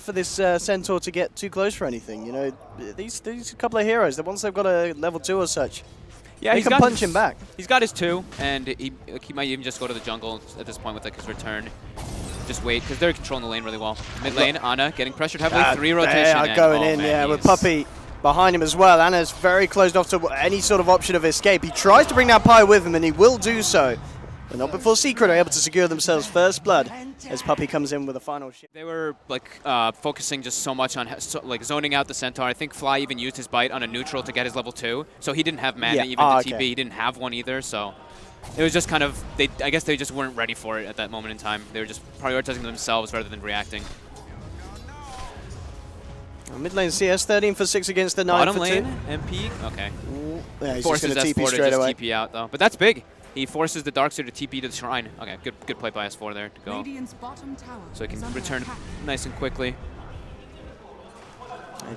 for this Centaur to get too close for anything. You know, these couple of heroes, that once they've got a level 2 or such, yeah, he can punch him back. He's got his 2, and he might even just go to the jungle at this point with like his return. Just wait, because they're controlling the lane really well. Mid lane, Ana getting pressured heavily, 3 rotation. They are going in, yeah, with Puppey behind him as well. Ana's very closed off to any sort of option of escape. He tries to bring down Pi with him, and he will do so. But not before Secret are able to secure themselves first blood as Puppey comes in with a final ship. They were like focusing just so much on like zoning out the Centaur. I think Fly even used his bite on a neutral to get his level 2, so he didn't have mana even to TB. He didn't have one either, so it was just kind of, I guess they just weren't ready for it at that moment in time. They were just prioritizing themselves rather than reacting. Mid lane CS 13 for 6 against the 9 Bottom for 2. lane, MP, okay. Yeah, he's Forces just S4 TP to straight just away. TP out though, but that's big. He forces the Darkseer to TP to the shrine. Okay, good play by S4 there to go. So he can return nice and quickly.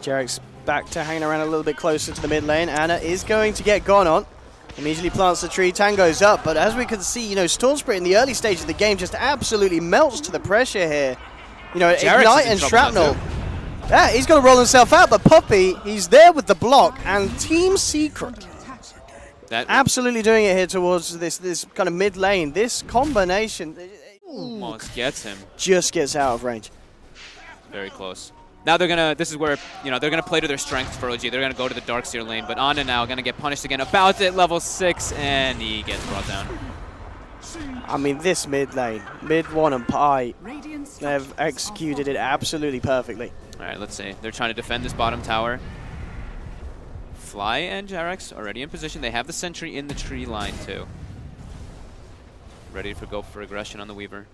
JerAx back to hanging around a little bit closer to the mid lane. Ana is going to get gone on. Immediately plants the tree, Tango's up, but as we can see, you know, Storm Spirit in the early stage of the game just absolutely melts to the pressure here. You know, Ignite and Shrapnel. Yeah, he's going to roll himself out, but Puppey, he's there with the block, and Team Secret absolutely doing it here towards this kind of mid lane. This combination almost gets him. Just gets out of range. Very close. Now they're gonna, this is where, you know, they're gonna play to their strength for OG. They're gonna go to the Darkseer lane, but Ana now gonna get punished again. About at level 6, and he gets brought down. I mean, this mid lane, MidOne and Pi, they've executed it absolutely perfectly. All right, let's see. They're trying to defend this bottom tower. Fly and JerAx already in position. They have the sentry in the tree line too. Ready to go for aggression on the Weaver.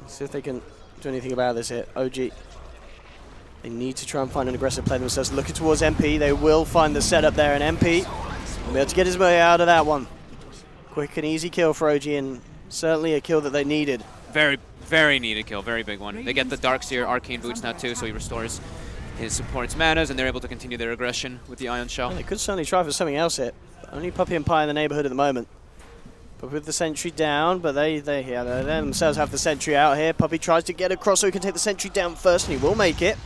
Let's see if they can do anything about this here. OG, they need to try and find an aggressive play themselves. Looking towards MP, they will find the setup there, and MP will be able to get his way out of that one. Quick and easy kill for OG, and certainly a kill that they needed. Very, very needed kill, very big one. They get the Darkseer Arcane Boots now too, so he restores his support's manas, and they're able to continue their aggression with the Ion Shell. Yeah, they could certainly try for something else here. Only Puppey and Pi in the neighborhood at the moment. But with the sentry down, but they themselves have the sentry out here. Puppey tries to get across so he can take the sentry down first, and he will make it.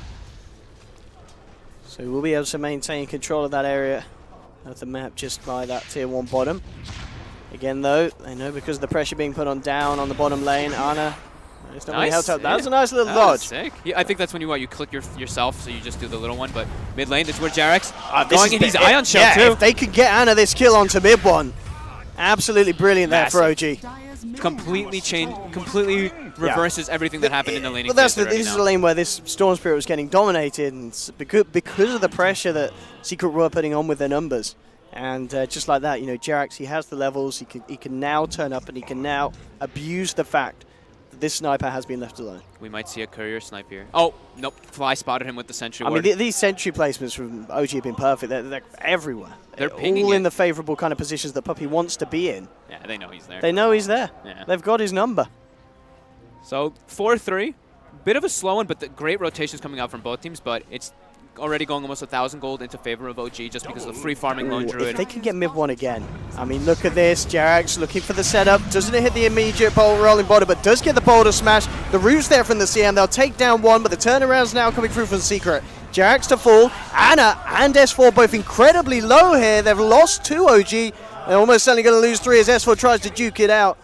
So he will be able to maintain control of that area of the map just by that tier 1 bottom. Again though, they know because of the pressure being put on down on the bottom lane, Ana it's not really helped out. That was a nice little dodge. Sick. Yeah, I think that's when you click yourself, so you just do the little one. But mid lane, this is where JerAx going in. He's Ion Shell too. If they could get Ana this kill onto MidOne, absolutely brilliant there for OG. Completely reverses everything that happened in the laning. But this is a lane where this Storm Spirit was getting dominated, and because of the pressure that Secret were putting on with their numbers. And just like that, you know, JerAx, he has the levels. He can now turn up, and he can now abuse the fact that this sniper has been left alone. We might see a courier snipe here. Oh, nope. Fly spotted him with the sentry ward. I mean, these sentry placements from OG have been perfect. They're everywhere. They're pinging all in the favorable kind of positions that Puppey wants to be in. Yeah, they know he's there. They know he's there. Yeah. They've got his number. So 4-3. Bit of a slow one, but the great rotations coming out from both teams, but it's already going almost 1,000 gold into favor of OG just because of the free farming lone druid. If they can get MidOne again, I mean, look at this. JerAx looking for the setup. Doesn't hit the immediate rolling boulder, but does get the boulder smash. The root's there from the CM. They'll take down one, but the turnaround's now coming through from Secret. JerAx to fall. Ana and S4 both incredibly low here. They've lost 2 OG. They're almost certainly going to lose 3 as S4 tries to duke it out.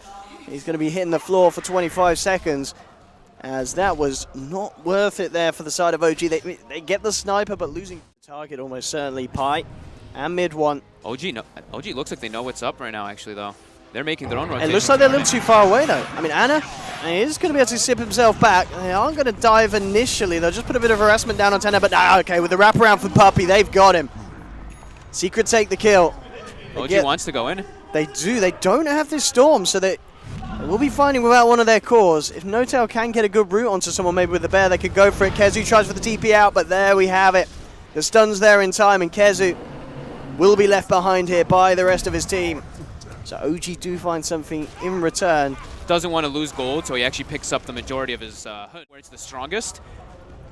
He's going to be hitting the floor for 25 seconds. As that was not worth it there for the side of OG. They get the sniper, but losing the target almost certainly. Pi and MidOne. OG looks like they know what's up right now, actually, though. They're making their own rotation. It looks like they're a little too far away, though. I mean, Ana is going to be able to sip himself back. They aren't going to dive initially. They'll just put a bit of harassment down on Tana, but okay, with the wraparound from Puppey, they've got him. Secret take the kill. OG wants to go in. They do. They don't have this storm, so they will be fighting without one of their cores. If No-Tail can get a good route onto someone, maybe with the bear, they could go for it. KheZu tries for the TP out, but there we have it. The stun's there in time, and KheZu will be left behind here by the rest of his team. So OG do find something in return. Doesn't want to lose gold, so he actually picks up the majority of his hood where it's the strongest.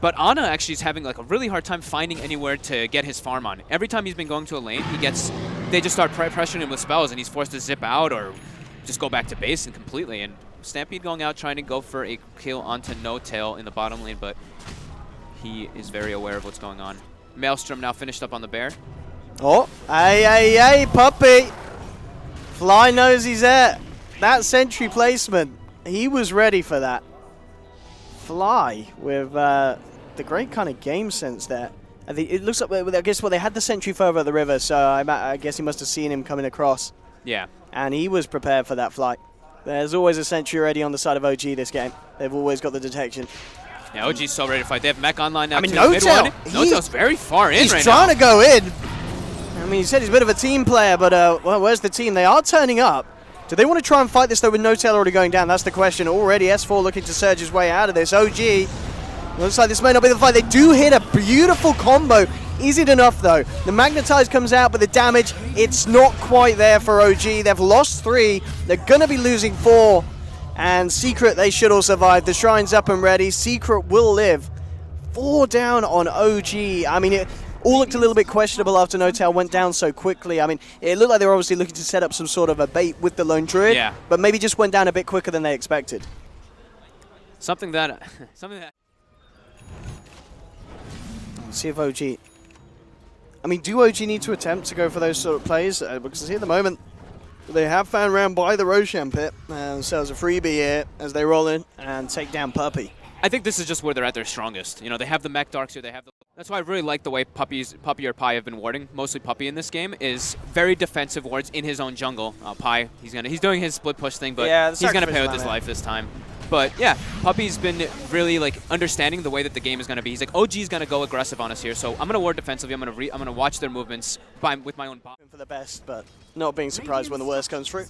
But Ana actually is having like a really hard time finding anywhere to get his farm on. Every time he's been going to a lane, they just start pressuring him with spells, and he's forced to zip out or just go back to base and completely. And Stampede going out trying to go for a kill onto No Tail in the bottom lane, but he is very aware of what's going on. Maelstrom now finished up on the bear. Oh, hey, Puppey. Fly knows he's there. That sentry placement, he was ready for that. Fly with the great kind of game sense there. It looks like, I guess, well, they had the sentry further at the river, so I guess he must have seen him coming across. Yeah. And he was prepared for that flight. There's always a sentry ready on the side of OG this game. They've always got the detection. Yeah, OG's so ready to fight. They have mech online now, I mean, too. No Tail. No Tail's very far in right now. He's trying to go in. I mean, he said he's a bit of a team player, but well, where's the team? They are turning up. Do they want to try and fight this, though, with No Tail already going down? That's the question. Already S4 looking to surge his way out of this. OG, looks like this may not be the fight. They do hit a beautiful combo. Is it enough, though? The Magnetize comes out, but the damage, it's not quite there for OG. They've lost 3. They're going to be losing 4. And Secret, they should all survive. The Shrine's up and ready. Secret will live. 4 down on OG. I mean, it all looked a little bit questionable after No Tail went down so quickly. I mean, it looked like they were obviously looking to set up some sort of a bait with the Lone Druid, but maybe just went down a bit quicker than they expected. Something that... Let's see if OG... I mean, do OG need to attempt to go for those sort of plays? Because here at the moment, they have found round by the Roshan pit, and so as a freebie here as they roll in and take down Puppey. I think this is just where they're at their strongest. You know, they have the mech darks here. They have the. That's why I really like the way Puppey or Pi have been warding. Mostly Puppey in this game is very defensive wards in his own jungle. Pi, he's doing his split push thing, but he's gonna pay with his life this time. But yeah, Puppey's been really like understanding the way that the game is gonna be. He's like, OG's gonna go aggressive on us here, so I'm gonna ward defensively. I'm gonna watch their movements with my own bot. For the best, but not being surprised when the worst comes through.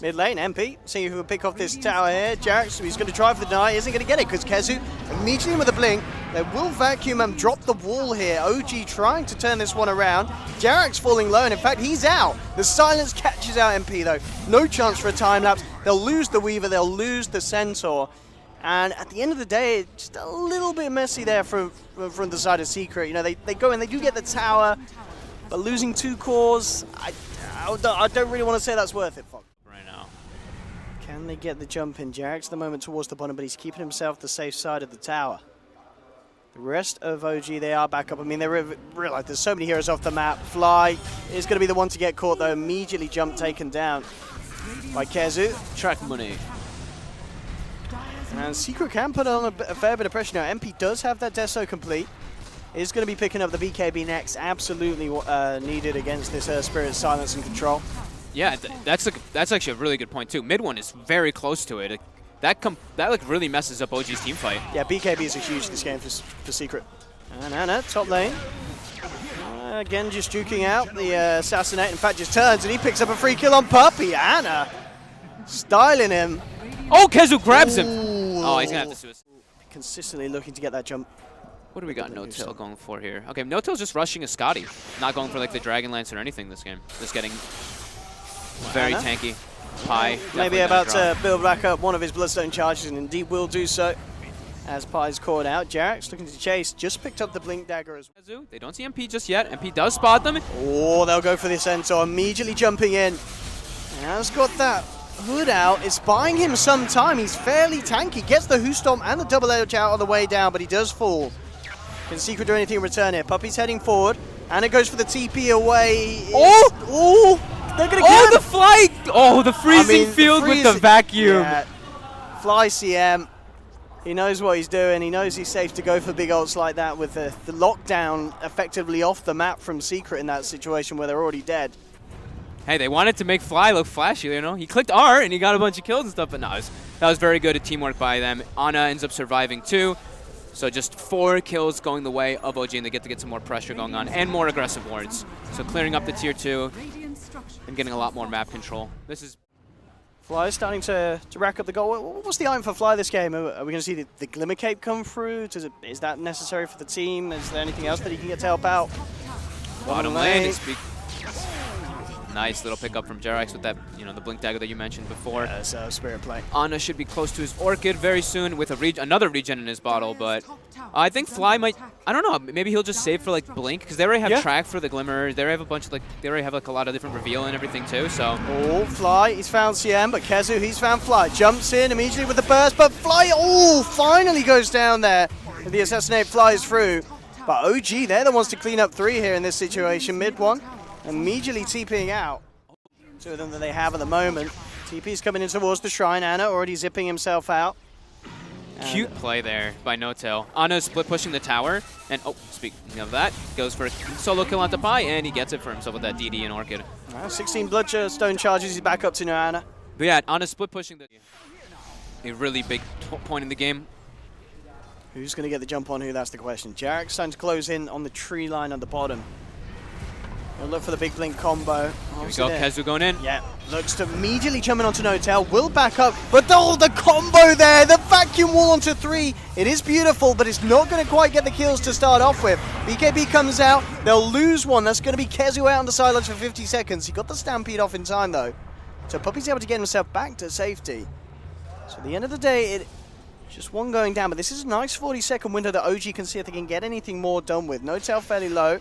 Mid lane, MP, seeing who can pick off this tower here. JerAx, he's going to try for the deny, isn't going to get it because KheZu immediately with a blink. They will vacuum and drop the wall here. OG trying to turn this one around. JerAx falling low, and in fact, he's out. The silence catches out MP though. No chance for a time lapse. They'll lose the Weaver, they'll lose the Centaur. And at the end of the day, just a little bit messy there from the side of Secret. You know, they go and they do get the tower, but losing 2 cores, I don't really want to say that's worth it, Fox. Right now. Can they get the jump in? JerAx at the moment towards the bottom, but he's keeping himself the safe side of the tower. The rest of OG, they are back up. I mean, they realize there's so many heroes off the map. Fly is going to be the one to get caught, though. Immediately jump taken down by KheZu. Track money. And Secret can put on a fair bit of pressure now. MP does have that Deso complete. Is going to be picking up the BKB next. Absolutely needed against this Spirit Silence and Control. Yeah, that's actually a really good point too. MidOne is very close to it. That like really messes up OG's team fight. Yeah, BKB is a huge this game for Secret. And Anna, top lane. Again, just juking out the Assassinate. In fact, just turns and he picks up a free kill on Puppey. Anna styling him. Oh, KheZu grabs him. Oh, he's going to have to suicide. Consistently looking to get that jump. What do we got No Tail going for here? Okay, No Tail's just rushing a Scotty. Not going for like the Dragon Lance or anything this game. Just getting very tanky. Pi maybe about to build back up one of his Bloodstone charges, and indeed will do so. As Pi's caught out, JerAx looking to chase, just picked up the Blink Dagger as well. They don't see MP just yet. MP does spot them. Oh, they'll go for the Centaur, immediately jumping in. Has got that hood out. It's buying him some time. He's fairly tanky. Gets the Who Stomp and the Double Edge out on the way down, but he does fall. Can Secret do anything in return here? Puppey's heading forward, and it goes for the TP away. Oh, they're gonna get him. The flight! Oh, the freezing field with the vacuum. Yeah. Fly CM. He knows what he's doing. He knows he's safe to go for big ults like that with the lockdown effectively off the map from Secret in that situation where they're already dead. Hey, they wanted to make Fly look flashy, you know? He clicked R and he got a bunch of kills and stuff, but no, that was very good at teamwork by them. Ana ends up surviving too. So just 4 kills going the way of OG, and they get to get some more pressure going on and more aggressive wards. So clearing up the tier 2 and getting a lot more map control. This is Fly is starting to rack up the goal. What's the item for Fly this game? Are we going to see the Glimmer Cape come through? Is that necessary for the team? Is there anything else that he can get to help out? Bottom lane is Nice little pickup from JerAx with that, the blink dagger that you mentioned before. Yeah, so spirit play. Ana should be close to his Orchid very soon with another regen in his bottle, but I think Fly might, I don't know, maybe he'll just save for like blink, because they already have track for the Glimmer. They already have a bunch of they already have like a lot of different reveal and everything too, so. Oh, Fly, he's found CM, but KheZu, he's found Fly. Jumps in immediately with the burst, but Fly, finally goes down there. The assassinate flies through. But OG, they're the ones to clean up 3 here in this situation. MidOne immediately TPing out. 2 of them that they have at the moment. TP's coming in towards the shrine. Ana already zipping himself out. Cute play there by No-Tail. Ana split pushing the tower, and speaking of that, goes for a solo kill onto Pi, and he gets it for himself with that DD and Orchid. 16 Bloodstone charges, he's back up to no Ana. But yeah, Ana split pushing a really big point in the game. Who's going to get the jump on who? That's the question. JerAx starting to close in on the tree line at the bottom. We'll look for the big blink combo. Here we go, KheZu going in. Yeah, looks to immediately jumping onto No-Tail. Will back up, but the combo there, the vacuum wall onto 3. It is beautiful, but it's not going to quite get the kills to start off with. BKB comes out, they'll lose one. That's going to be KheZu out on the sidelines for 50 seconds. He got the Stampede off in time though. So Puppey's able to get himself back to safety. So at the end of the day, just one going down, but this is a nice 40-second window that OG can see if they can get anything more done with. No-Tail fairly low.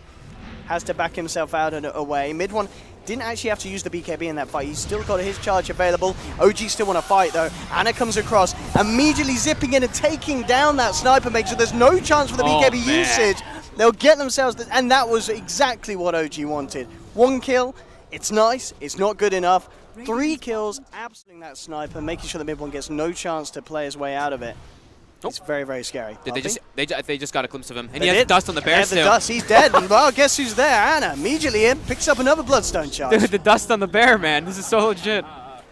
Has to back himself out and away. MidOne didn't actually have to use the BKB in that fight. He's still got his charge available. OG still want to fight though. Ana comes across, immediately zipping in and taking down that sniper, makes sure there's no chance for the BKB usage. They'll get themselves, and that was exactly what OG wanted. 1 kill, it's nice, it's not good enough. 3 kills, absolutely that sniper, making sure that MidOne gets no chance to play his way out of it. It's very, very scary. They just got a glimpse of him. And he has dust on the bear still. Dust, he's dead. And well, guess who's there? Ana immediately in, picks up another Bloodstone charge. Dude, the dust on the bear, man. This is so legit.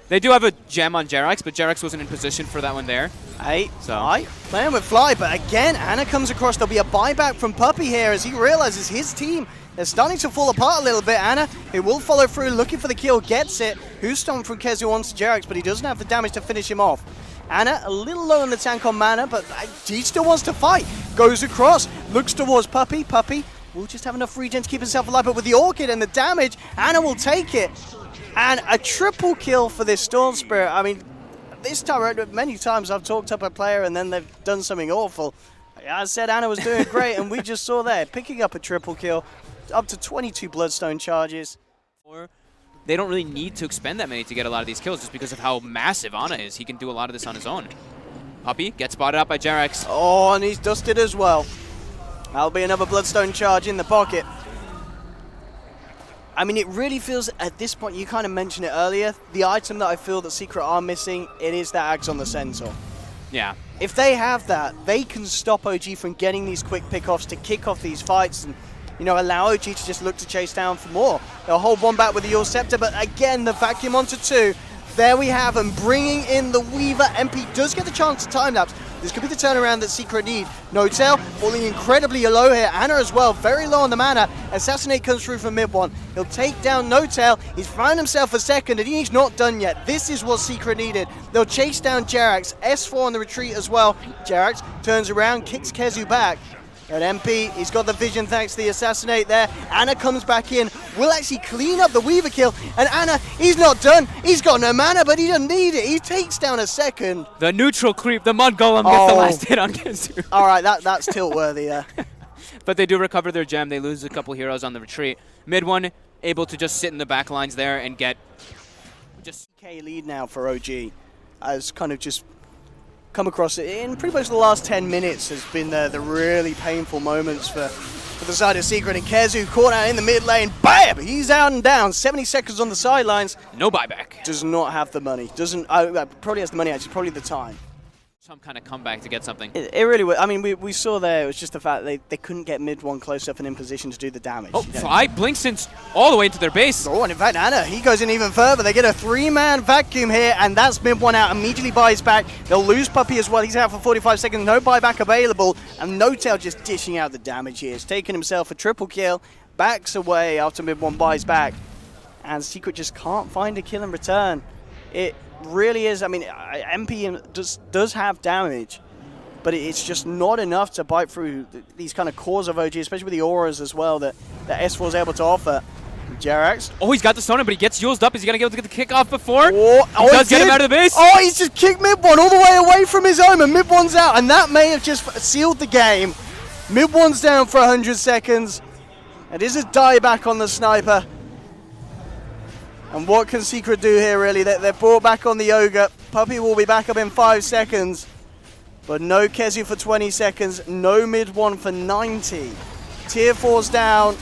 They do have a gem on JerAx, but JerAx wasn't in position for that one there. Fly, playing with Fly, but again, Ana comes across. There'll be a buyback from Puppey here as he realizes his team is starting to fall apart a little bit. Ana, who will follow through, looking for the kill, gets it. Who's stomped from KheZu onto JerAx, but he doesn't have the damage to finish him off. Ana, a little low on the tank on mana, but he still wants to fight. Goes across, looks towards Puppey. Puppey will just have enough regen to keep himself alive, but with the Orchid and the damage, Ana will take it. And a triple kill for this Storm Spirit. I mean, this time, many times I've talked up a player and then they've done something awful. I said Ana was doing great, and we just saw there, picking up a triple kill, up to 22 Bloodstone charges. They don't really need to expend that many to get a lot of these kills just because of how massive Ana is. He can do a lot of this on his own. Puppey gets spotted out by JerAx. Oh, and he's dusted as well. That'll be another Bloodstone charge in the pocket. I mean, it really feels, at this point, you kind of mentioned it earlier, the item that I feel that Secret are missing, it is that Axe on the Centaur. Yeah. If they have that, they can stop OG from getting these quick pickoffs to kick off these fights and allow OG to just look to chase down for more. They'll hold one back with the Your Scepter, but again, the vacuum onto 2. There we have them, bringing in the Weaver. MP does get the chance to time-lapse. This could be the turnaround that Secret need. No-Tail falling incredibly low here. Ana as well, very low on the mana. Assassinate comes through from MidOne. He'll take down No-Tail. He's found himself a second, and he's not done yet. This is what Secret needed. They'll chase down JerAx. S4 on the retreat as well. JerAx turns around, kicks KheZu back. At MP, he's got the vision thanks to the Assassinate there. Ana comes back in, will actually clean up the Weaver kill. And Ana, he's not done. He's got no mana, but he doesn't need it. He takes down a second. The neutral creep, the Mud Golem gets the last hit on KheZu. All right, that's tilt-worthy there. But they do recover their gem. They lose a couple heroes on the retreat. MidOne able to just sit in the back lines there and get just K lead now for OG. As kind of just come across it in pretty much the last 10 minutes has been the really painful moments for the side of Secret, and KheZu caught out in the mid lane. Bam! He's out and down. 70 seconds on the sidelines. No buyback. Does not have the money. Probably has the money, actually, probably the time. Some kind of comeback to get something. It really was. I mean, we saw there, it was just the fact that they couldn't get MidOne close up and in position to do the damage. Oh, Fly blinks in all the way into their base. Oh, and in fact, Ana, he goes in even further. They get a 3-man vacuum here, and that's MidOne out. Immediately buys back. They'll lose Puppey as well. He's out for 45 seconds. No buyback available. And No-Tail just dishing out the damage here. He's taking himself a triple kill. Backs away after MidOne buys back. And Secret just can't find a kill in return. It really is. I mean, MP does have damage, but it's just not enough to bite through these kind of cores of OG, especially with the auras as well that S4 is able to offer. JerAx. Oh, he's got the stun, but he gets used up. Is he going to be able to get the kick off before? Oh, he does get him out of the base. Oh, he's just kicked MidOne all the way away from his own, and MidOne's out, and that may have just sealed the game. MidOne's down for 100 seconds. It is a dieback on the sniper. And what can Secret do here, really? They're brought back on the Ogre. Puppey will be back up in 5 seconds. But no KheZu for 20 seconds. No MidOne for 90. Tier 4's down.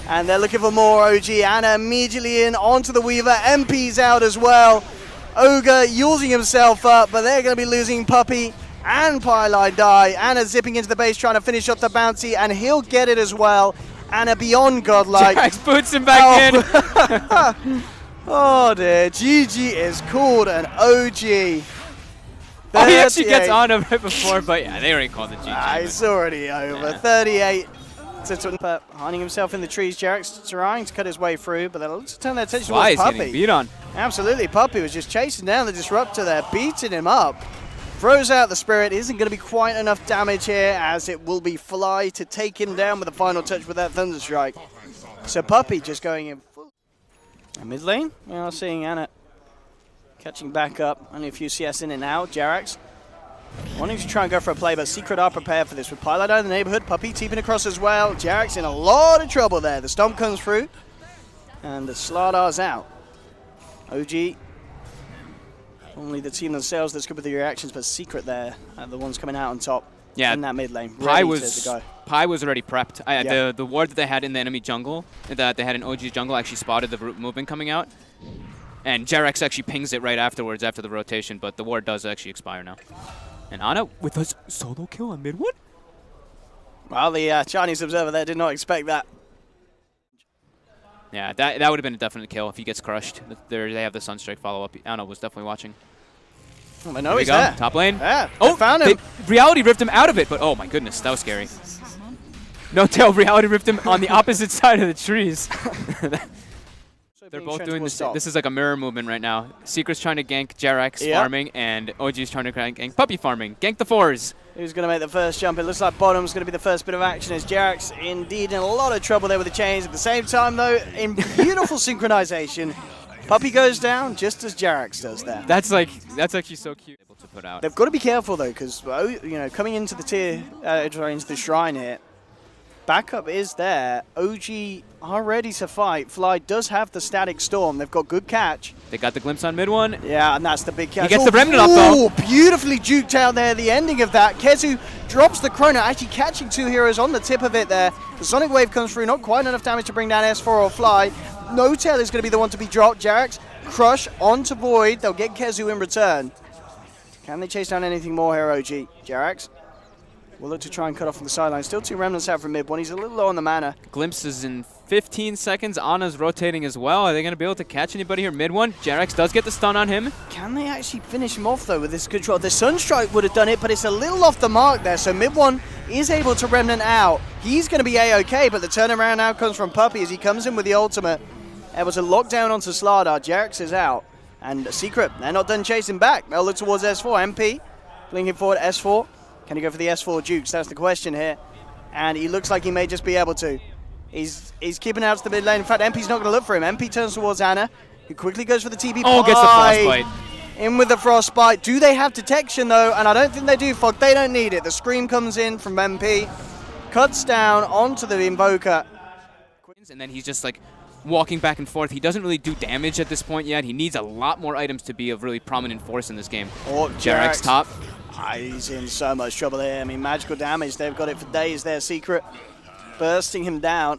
And they're looking for more OG. Anna immediately in onto the Weaver. MP's out as well. Ogre using himself up. But they're going to be losing Puppey and pieliedie. Anna zipping into the base trying to finish up the bounty. And he'll get it as well. Anna beyond godlike. JerAx boots him back in. Oh dear, GG is called an OG. Oh, he actually gets on him right before, but yeah, they already called it GG. It's already over. Yeah. 38 to hiding himself in the trees. JerAx trying to cut his way through, but they'll turn their attention towards Puppey. Getting beat on. Absolutely, Puppey was just chasing down the Disruptor there, beating him up. Throws out the Spirit. Isn't going to be quite enough damage here, as it will be Fly to take him down with the final touch with that Thunder Strike. So Puppey just going in. Mid lane, we are seeing Anna catching back up. Only a few CS in and out. JerAx wanting to try and go for a play, but Secret are prepared for this. With pieliedie in the neighborhood, Puppey teeping across as well. JerAx in a lot of trouble there. The Stomp comes through, and the Starladder's out. OG, only the team themselves that's good with the reactions, but Secret there are the ones coming out on top. Yeah, in that mid lane. Pi was already prepped. The ward that they had in the enemy jungle, that they had in OG's jungle, actually spotted the movement coming out. And JerAx actually pings it right afterwards after the rotation, but the ward does actually expire now. And Ana with a solo kill on MidOne? Well, the Chinese observer there did not expect that. Yeah, that would have been a definite kill if he gets crushed. They have the Sunstrike follow-up. Ana was definitely watching. Oh, I know he's there. Top lane. Yeah, found him. Reality ripped him out of it, but oh my goodness, that was scary. No tail, Reality ripped him on the opposite side of the trees. They're both doing this. This is like a mirror movement right now. Secret's trying to gank JerAx farming, and OG's trying to gank Puppey farming. Gank the 4s. Who's going to make the first jump? It looks like bottom's going to be the first bit of action, as JerAx indeed in a lot of trouble there with the chains. At the same time, though, in beautiful synchronization, Puppey goes down just as JerAx does there. That's actually so cute. Able to put out. They've got to be careful though, because coming into the into the shrine here, backup is there. OG are ready to fight. Fly does have the static storm. They've got good catch. They got the glimpse on MidOne. Yeah, and that's the big catch. He gets the remnant up though. Beautifully juked out there. The ending of that. KheZu drops the Chrono, actually catching 2 heroes on the tip of it there. The Sonic Wave comes through. Not quite enough damage to bring down S4 or Fly. No Tail is going to be the one to be dropped. JerAx crush onto Void. They'll get KheZu in return. Can they chase down anything more here, OG? JerAx will look to try and cut off from the sideline. Still 2 remnants out from MidOne. He's a little low on the mana. Glimpse is in 15 seconds. Ana's rotating as well. Are they going to be able to catch anybody here? MidOne. JerAx does get the stun on him. Can they actually finish him off, though, with this control? The Sunstrike would have done it, but it's a little off the mark there. So MidOne is able to remnant out. He's going to be A-OK, but the turnaround now comes from Puppey as he comes in with the ultimate. Able to lock down onto Starladder. JerAx is out. And Secret, they're not done chasing back. They'll look towards S4. MP blinking forward S4. Can he go for the S4 Jukes? That's the question here. And he looks like he may just be able to. He's keeping out to the mid lane. In fact, MP's not going to look for him. MP turns towards Ana, who quickly goes for the TP. Oh, gets the Frostbite. In with the Frostbite. Do they have detection, though? And I don't think they do, Fog. They don't need it. The Scream comes in from MP. Cuts down onto the Invoker. And then he's just like walking back and forth. He doesn't really do damage at this point yet. He needs a lot more items to be a really prominent force in this game. Oh, JerAx top. He's in so much trouble here. I mean, magical damage. They've got it for days there. Secret bursting him down.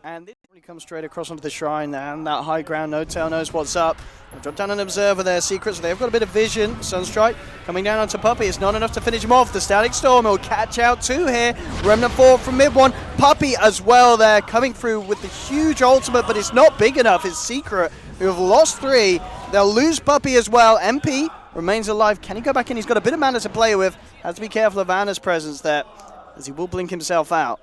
And this really comes straight across onto the shrine and that high ground. No Tail knows what's up. They've dropped down an observer there, Secret, so they've got a bit of vision. Sunstrike coming down onto Puppey. It's not enough to finish him off. The Static Storm will catch out 2 here. Remnant 4 from MidOne. Puppey as well there, coming through with the huge ultimate, but it's not big enough. It's Secret, who have lost 3. They'll lose Puppey as well. MP remains alive. Can he go back in? He's got a bit of mana to play with. Has to be careful of Ana's presence there, as he will blink himself out.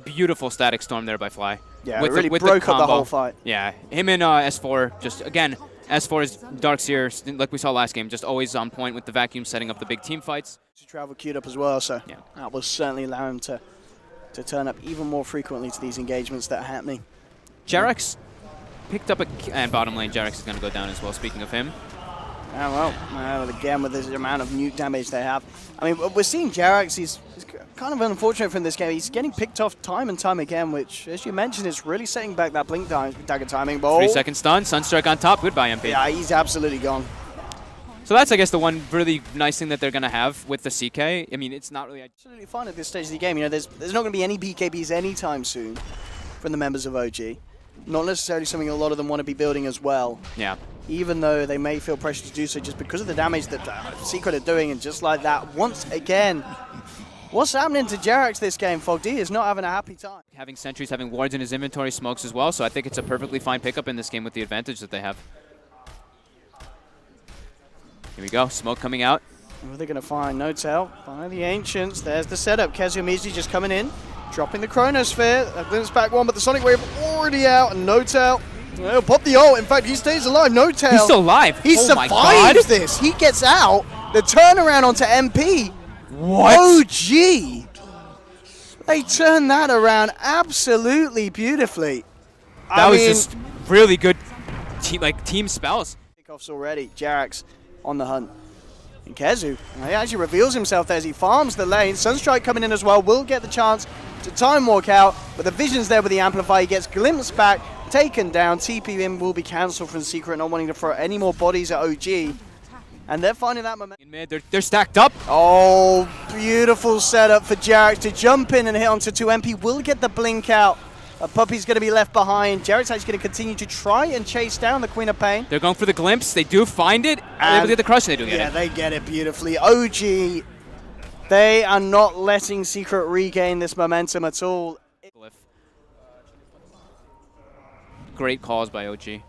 Beautiful Static Storm there by Fly. Yeah, it really broke up the whole fight. Yeah, him and S4, just again, S4 is Darkseer, like we saw last game, just always on point with the vacuum, setting up the big team fights. He travel queued up as well, so yeah, that will certainly allow him to to turn up even more frequently to these engagements that are happening. JerAx picked up and bottom lane, JerAx is going to go down as well, speaking of him. Oh, well, again, with the amount of nuke damage they have. I mean, we're seeing JerAx, he's kind of unfortunate from this game. He's getting picked off time and time again, which, as you mentioned, is really setting back that blink dagger timing. But 3 second stun, Sunstrike on top, goodbye MP. Yeah, he's absolutely gone. So that's, I guess, the one really nice thing that they're going to have with the CK. I mean, it's not really... Absolutely fine at this stage of the game. You know, there's not going to be any BKBs anytime soon from the members of OG. Not necessarily something a lot of them want to be building as well. Yeah. Even though they may feel pressure to do so just because of the damage that Secret are doing, and just like that, once again, what's happening to JerAx this game? FogD is not having a happy time. Having sentries, having wards in his inventory, smokes as well, so I think it's a perfectly fine pickup in this game with the advantage that they have. Here we go, smoke coming out. Who are they going to find? No tell by the Ancients. There's the setup. KheZu immediately just coming in, dropping the Chronosphere. A glimpse back one, but the Sonic Wave already out, and No Tell. Well, pop the ult. In fact, he stays alive. No Tell. He's still alive. He survives this. He gets out. The turnaround onto MP. What? OG. They turn that around absolutely beautifully. That was just really good team spells. Kickoffs already. JerAx on the hunt. And KheZu, he actually reveals himself there as he farms the lane. Sunstrike coming in as well. Will get the chance to time walk out, but the vision's there with the Amplify. He gets glimpsed back, taken down. TP in will be cancelled from Secret, not wanting to throw any more bodies at OG. And they're finding that momentum. In mid, they're stacked up. Oh, beautiful setup for JerAx to jump in and hit onto 2. MP will get the blink out. Puppey's going to be left behind. JerAx actually going to continue to try and chase down the Queen of Pain. They're going for the glimpse. They do find it. They're able to get the crush, and they do get it. Yeah, they get it beautifully. OG, they are not letting Secret regain this momentum at all. Great calls by OG.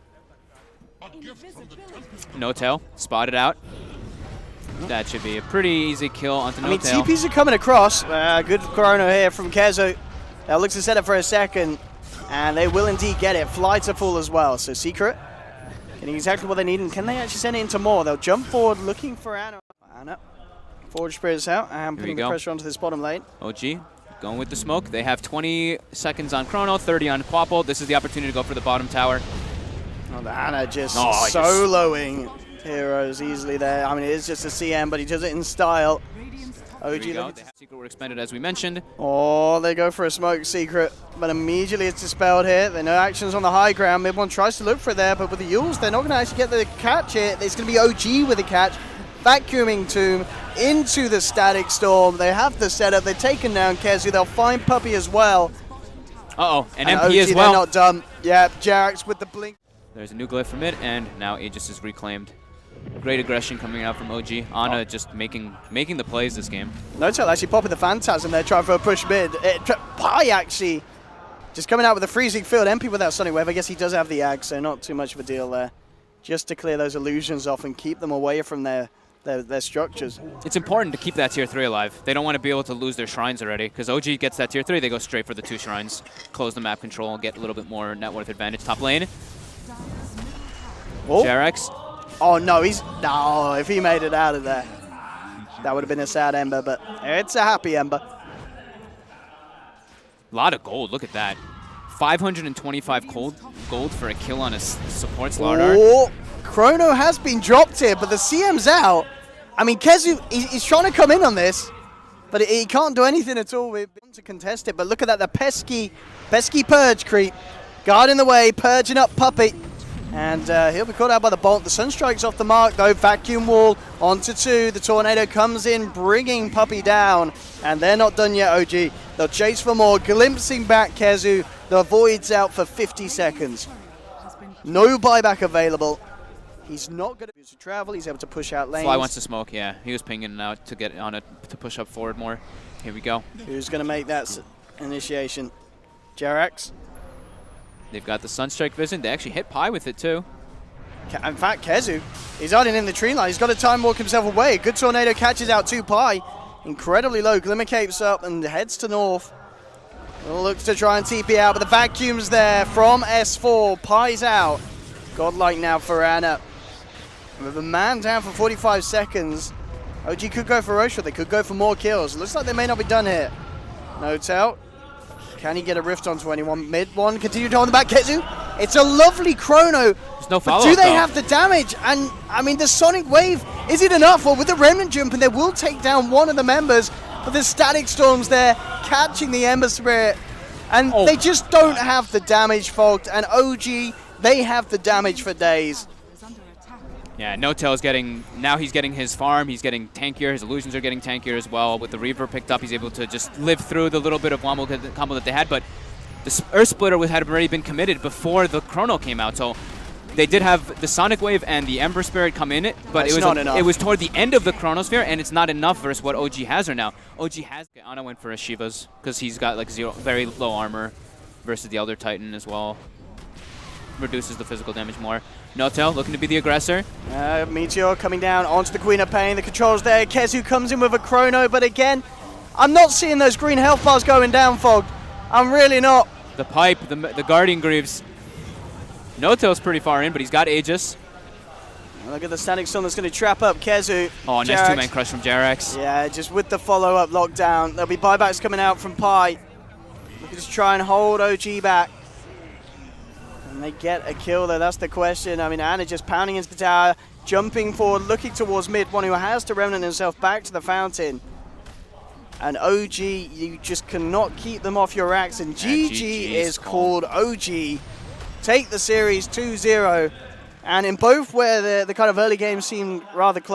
No Tail, spotted out. That should be a pretty easy kill onto No Tail. TPs are coming across. Good chrono here from KheZu. That looks to set up for a second, and they will indeed get it. Fly to full as well. So Secret getting exactly what they need, and can they actually send it into more? They'll jump forward looking for Ana. Forge spirits out and putting the pressure onto this bottom lane. OG going with the smoke. They have 20 seconds on Chrono, 30 on Quapple. This is the opportunity to go for the bottom tower. Oh, the Ana just soloing heroes easily there. I mean, it is just a CM, but he does it in style. OG Secret were expended as we mentioned. Oh, they go for a smoke Secret, but immediately it's dispelled here. There are no actions on the high ground. MidOne tries to look for it there, but with the Yules, they're not going to actually get the catch here. It's going to be OG with the catch. Vacuuming Tomb into the Static Storm. They have the setup. They've taken down KheZu. They'll find Puppey as well. Uh-oh, and MP OG, as well. They're not done. Yeah, JerAx with the blink. There's a new glyph from it, and now Aegis is reclaimed. Great aggression coming out from OG. Ana just making the plays this game. No Tail actually popping the Phantasm there, trying for a push mid. Pi actually just coming out with a freezing field. MP without Sonic Wave. I guess he does have the Ag, so not too much of a deal there. Just to clear those illusions off and keep them away from their structures. It's important to keep that tier 3 alive. They don't want to be able to lose their shrines already, because OG gets that tier 3, they go straight for the 2 shrines, close the map control, and get a little bit more net worth advantage. Top lane. Oh. JerAx. Oh no, if he made it out of there, that would have been a sad Ember, but it's a happy Ember. A lot of gold, look at that. 525 gold for a kill on a support Starladder. Oh, Chrono has been dropped here, but the CM's out. I mean, KheZu, he's trying to come in on this, but he can't do anything at all to contest it. But look at that, the pesky Purge creep. Guard in the way, purging up Puppey. And he'll be caught out by the bolt. The Sunstrike's off the mark, though. Vacuum wall onto 2. The Tornado comes in, bringing Puppey down. And they're not done yet, OG. They'll chase for more, glimpsing back KheZu. The Void's out for 50 seconds. No buyback available. He's not going to use to travel. He's able to push out lanes. Fly wants to smoke, yeah. He was pinging out to get on it, to push up forward more. Here we go. Who's going to make that initiation? JerAx? They've got the Sunstrike Vision. They actually hit Pi with it, too. In fact, KheZu, he's hiding in the tree line. He's got to time walk himself away. Good Tornado catches out 2 Pi. Incredibly low. Glimmer capes up and heads to north. Looks to try and TP out, but the vacuum's there from S4. Pi's out. Godlike now for Ana. With a man down for 45 seconds. OG could go for Rosha. They could go for more kills. Looks like they may not be done here. No Tail Can he get a rift onto anyone? MidOne continue to on the back. KheZu. It's a lovely chrono. There's no but follow-up, do they though. have the damage? And I mean, the Sonic Wave, is it enough? Well, with the Remnant jump, and they will take down one of the members. But the Static Storm's there, catching the Ember Spirit. And they just don't have the damage, Fogged. And OG, they have the damage for days. Yeah, No-Tail's getting, now he's getting his farm, he's getting tankier, his illusions are getting tankier as well. With the Reaver picked up, he's able to just live through the little bit of wombo combo that they had, but the Earth Splitter had already been committed before the Chrono came out, so they did have the Sonic Wave and the Ember Spirit come in it, but it was toward the end of the Chronosphere, and it's not enough versus what OG has right now. OG has, Ana went for a Shivas, because he's got like very low armor versus the Elder Titan as well. Reduces the physical damage more. No-Tail looking to be the aggressor. Meteor coming down onto the Queen of Pain. The controls there. KheZu comes in with a chrono, but again, I'm not seeing those green health bars going down, Fogged. I'm really not. The pipe, the Guardian Greaves. No-Tail's pretty far in, but he's got Aegis. Look at the Static Storm that's going to trap up KheZu. Oh, nice JerAx. two-man crush from JerAx. Yeah, just with the follow-up lockdown. There'll be buybacks coming out from Pi. Looking to try and hold OG back. And they get a kill, though. That's the question. I mean, Ana just pounding into the tower, jumping forward, looking towards MidOne, who has to remnant himself back to the fountain. And OG, you just cannot keep them off your racks. And GG is called. OG take the series 2-0. And in both where the kind of early games seemed rather close,